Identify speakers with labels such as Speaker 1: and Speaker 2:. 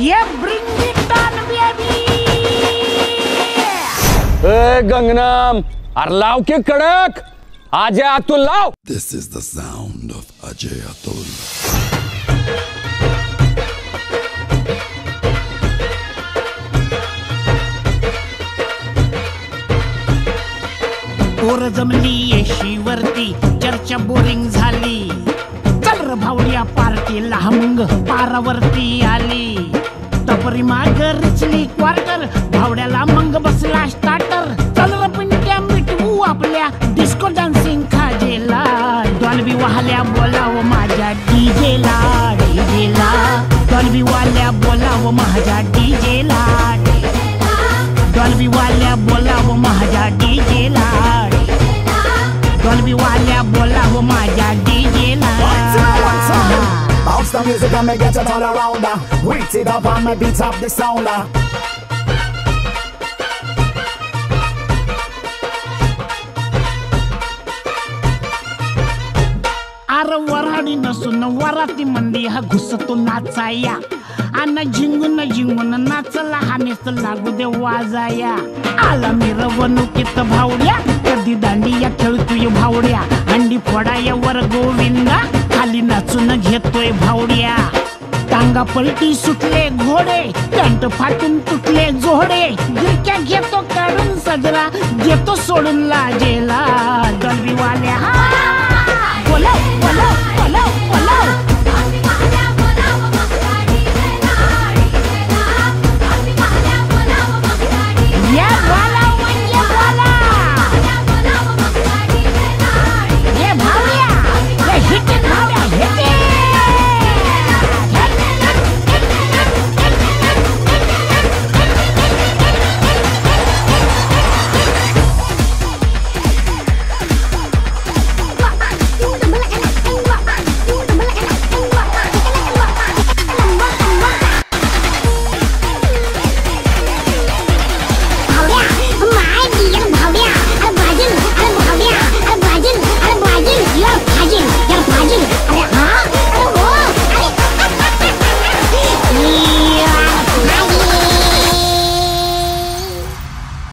Speaker 1: Yeah, bring it on, baby.
Speaker 2: Gangnam अरे लाव की कडक अजय अतुल लाव.
Speaker 3: This is the sound of Ajay Atul.
Speaker 1: पोर जमली येशीवरती चर्चा बोरिंग झाली. चल र भावड्या पार्टीला मग पारावरती आली. टपरी माग रिचली क्वार्टर भावड्याला मग बसला स्टार्टर. चल र पिंट्या मिटवू आपल्या डिस्को डान्सिंग खाजेला. डॉल्बी वाल्या बोलाव माझ्या डीजेला डीजेला. डॉल्बी वाल्या बोलाव माझ्या डीजेला. डॉल्बी वाल्या बोलाव माझ्या डीजेला. डॉल्बी वाल्या बोलाव माझ्या डीजेला.
Speaker 4: Bounce the music and me get it all around. Wait it up and me beat up the sound.
Speaker 1: अरे वराडी नसून वराती मंदी हा घुसतो नाचाया. अन झिंगून झिंगून नाचला हा नेस लागू दे वाजाया. आला मिरवणुकीत भावड्या कधी दांडिया खेळतोय भावड्या. अंडी फोडाया वर गोविंदा खाली नाचून घेतोय भावड्या. टांगा पलटी सुटले घोडे पॅन्ट फाटून तुटले जोडे. गिरक्या घेतो काढून सजरा घेतो सोडून लाजेला. डॉल्बी वाल्या बोला बोला